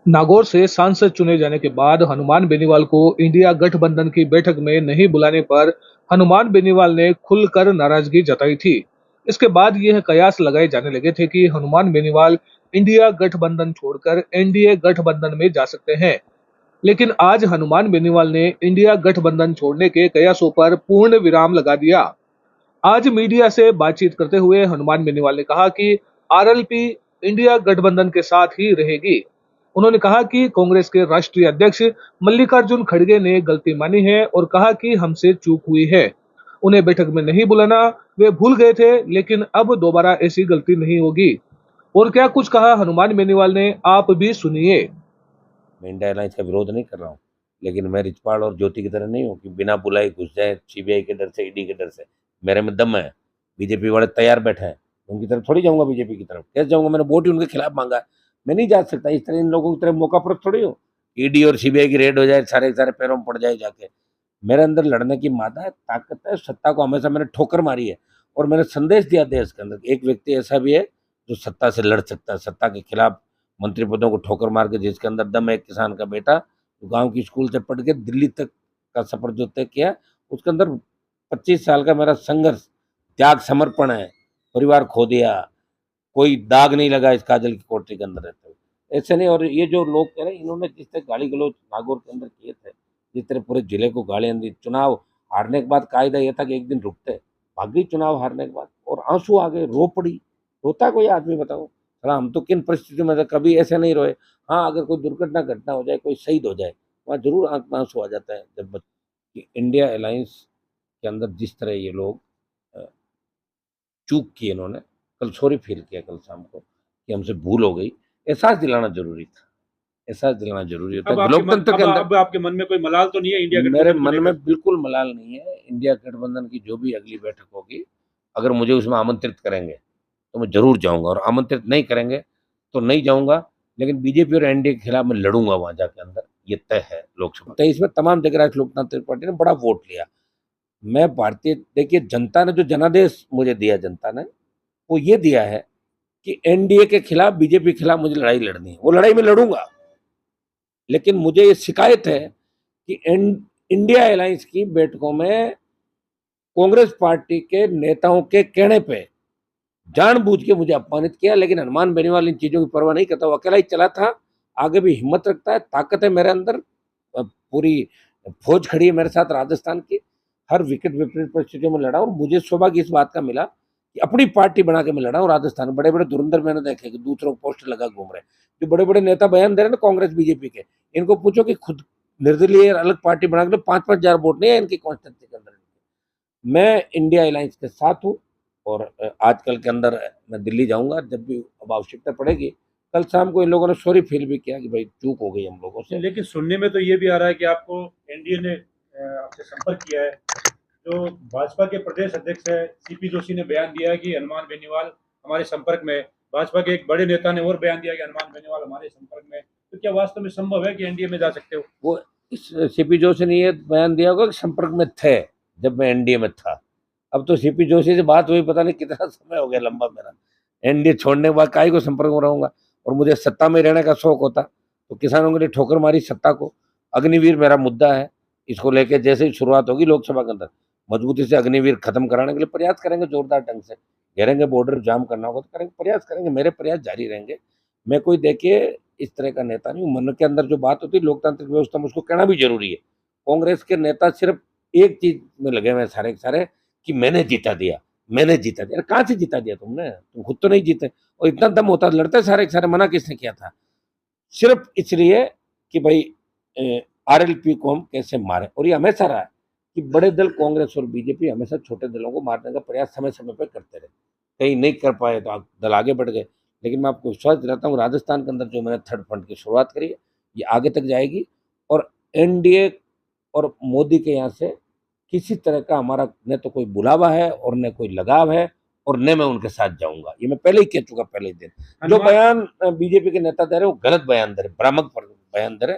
नागौर से सांसद चुने जाने के बाद हनुमान बेनीवाल को इंडिया गठबंधन की बैठक में नहीं बुलाने पर हनुमान बेनीवाल ने खुलकर नाराजगी जताई थी। इसके बाद यह कयास लगाए जाने लगे थे कि हनुमान बेनीवाल इंडिया गठबंधन छोड़कर एनडीए गठबंधन में जा सकते हैं। लेकिन आज हनुमान बेनीवाल ने इंडिया गठबंधन छोड़ने के कयासों पर पूर्ण विराम लगा दिया। आज मीडिया से बातचीत करते हुए हनुमान बेनीवाल ने कहा कि आरएलपी इंडिया गठबंधन के साथ ही रहेगी। उन्होंने कहा कि कांग्रेस के राष्ट्रीय अध्यक्ष मल्लिकार्जुन खड़गे ने गलती मानी है और कहा कि हमसे चूक हुई है। उन्हें बैठक में नहीं बुलाना वे भूल गए थे, लेकिन अब दोबारा ऐसी गलती नहीं होगी। और क्या कुछ कहा हनुमान बेनीवाल ने, आप भी सुनिए। मैं इंडिया अलायंस का विरोध नहीं कर रहा हूँ, लेकिन मैं रिचपाल और ज्योति की तरह नहीं हूँ कि बिना बुलाए घुस जाए सीबीआई के डर से, ईडी के डर से। मेरे में दम है। बीजेपी वाले तैयार बैठे हैं, उनकी तरफ थोड़ी जाऊंगा। बीजेपी की तरफ कैसे जाऊंगा? मैंने वोट ही उनके खिलाफ मांगा है। मैं नहीं जा सकता इस तरह। इन लोगों की तरफ मौका पर थोड़ी हो। ईडी और सीबीआई की रेड हो जाए, सारे सारे पैरों में पड़ जाए जाके। मेरे अंदर लड़ने की मादा है, ताकत है। सत्ता को हमेशा मैंने ठोकर मारी है और मैंने संदेश दिया देश के अंदर एक व्यक्ति ऐसा भी है जो सत्ता से लड़ सकता है, सत्ता के खिलाफ मंत्री पदों को ठोकर मार के, जिसके अंदर दम है। एक किसान का बेटा गांव की स्कूल से पढ़ के दिल्ली तक का सफर जो तय किया, उसके अंदर 25 साल का मेरा संघर्ष, त्याग, समर्पण है। परिवार खो दिया, कोई दाग नहीं लगा इस काजल की कोठरी के अंदर रहते हुए। ऐसे नहीं। और ये जो लोग कह रहे हैं, इन्होंने जिस तरह गाली गलौज नागौर के अंदर किए थे, जिस तरह पूरे जिले को गालियां दी, चुनाव हारने के बाद कायदा यह था कि एक दिन रुकते, भागी चुनाव हारने के बाद, और आंसू आ गए, रो पड़ी। रोता कोई आदमी बताओ? चला, हम तो किन परिस्थितियों में कभी ऐसे नहीं रोए। हाँ, अगर कोई दुर्घटना घटना हो जाए, कोई शहीद हो जाए, वहाँ जरूर आंख में आंसू आ जाता है। जब कि इंडिया अलायंस के अंदर जिस तरह ये लोग अ, चूक की, इन्होंने कल सॉरी फील किया कल शाम को कि हमसे भूल हो गई। एहसास दिलाना जरूरी था। एहसास दिलाना जरूरी होता है लोकतंत्र के अंदर। अब आपके मन में कोई मलाल तो नहीं है इंडिया मेरे गठबंधन को मन लेकर? में बिल्कुल मलाल नहीं है। इंडिया गठबंधन की जो भी अगली बैठक होगी, अगर मुझे उसमें आमंत्रित करेंगे तो मैं जरूर जाऊंगा, और आमंत्रित नहीं करेंगे तो नहीं जाऊंगा। लेकिन बीजेपी और एनडीए के खिलाफ मैं लड़ूंगा वहां जाके अंदर, ये तय है। लोकसभा 23 में तमाम जगह राष्ट्रीय लोकतांत्रिक पार्टी ने बड़ा वोट लिया। मैं भारतीय, देखिए, जनता ने जो जनादेश मुझे दिया, जनता ने वो ये दिया है कि एनडीए के खिलाफ, बीजेपी के खिलाफ मुझे लड़ाई लड़नी है। वो लड़ाई में लड़ूंगा। लेकिन मुझे ये शिकायत है कि इंडिया अलायंस की बैठकों में कांग्रेस पार्टी के नेताओं के कहने पे जानबूझ के मुझे अपमानित किया। लेकिन हनुमान बेनीवाल इन चीजों की परवाह नहीं करता। वो अकेला ही चला था, आगे भी हिम्मत रखता है, ताकत है मेरे अंदर। पूरी फौज खड़ी है मेरे साथ राजस्थान की। हर विकेट विपरीत परिस्थितियों में लड़ा, और मुझे सौभाग्य इस बात का मिला कि अपनी पार्टी बना के मैं लड़ा हूँ राजस्थान में। बड़े बड़े धुरंधर मैंने देखे कि दूसरों को पोस्टर लगा घूम रहे। जो बड़े बड़े नेता बयान दे रहे हैं ना कांग्रेस बीजेपी के, इनको पूछो कि खुद निर्दलीय अलग पार्टी बना के 5-5 हजार वोट नहीं है इनकी कॉन्स्टिट्यूंसी के अंदर। मैं इंडिया अलायंस के साथ हूँ, और आजकल के अंदर मैं दिल्ली जाऊंगा जब भी अब आवश्यकता पड़ेगी। कल शाम को इन लोगों ने सॉरी फील भी किया कि भाई चूक हो गई हम लोगों से। लेकिन सुनने में तो ये भी आ रहा है कि आपको एनडीए ने आपसे संपर्क किया है। जो भाजपा के प्रदेश अध्यक्ष है सीपी जोशी ने बयान दिया है कि हनुमान बेनीवाल हमारे संपर्क में है। भाजपा के एक बड़े नेता ने और बयान दिया कि हनुमान बेनीवाल हमारे संपर्क में है। तो क्या वास्तव में संभव है कि एनडीए में जा सकते हो? वो इस सीपी जोशी ने ये बयान दिया होगा कि संपर्क में थे जब मैं एनडीए में था। अब तो सीपी जोशी से बात हुई पता नहीं कितना समय हो गया लंबा मेरा। एनडीए छोड़ने के बाद काहे को संपर्क में रहूंगा? और मुझे सत्ता में रहने का शौक होता तो किसानों के लिए ठोकर मारी सत्ता को। अग्निवीर मेरा मुद्दा है, इसको लेके जैसे ही शुरुआत होगी लोकसभा के अंदर, मजबूती से अग्निवीर खत्म कराने के लिए प्रयास करेंगे, जोरदार ढंग से। घेरेंगे, बॉर्डर जाम करना होगा तो करेंगे, प्रयास करेंगे। मेरे प्रयास जारी रहेंगे। मैं कोई, देखिए, इस तरह का नेता नहीं हूँ। मन के अंदर जो बात होती है लोकतांत्रिक व्यवस्था में, उसको कहना भी जरूरी है। कांग्रेस के नेता सिर्फ एक चीज में लगे हुए सारे सारे कि मैंने जीता दिया, मैंने जीता दिया। कहाँ से जीता दिया तुमने? तुम खुद तो नहीं जीते। और इतना दम होता लड़ते सारे सारे। मना किसने किया था? सिर्फ इसलिए कि भाई आरएलपी को हम कैसे मारे। और ये हमेशा रहा है कि बड़े दल कांग्रेस और बीजेपी हमेशा छोटे दलों को मारने का प्रयास समय समय पर करते रहे। कहीं नहीं कर पाए तो दल आगे बढ़ गए। लेकिन मैं आपको विश्वास दिलाता हूँ, राजस्थान के अंदर जो मैंने थर्ड फ्रंट की शुरुआत करी है, ये आगे तक जाएगी। और एनडीए और मोदी के यहाँ से किसी तरह का हमारा न तो कोई बुलावा है और न कोई लगाव है, और न मैं उनके साथ जाऊंगा। ये मैं पहले ही कह चुका, पहले ही दिन। जो बयान बीजेपी के नेता दे रहे हैं वो गलत बयान दे रहे, भ्रामक बयान दे रहे।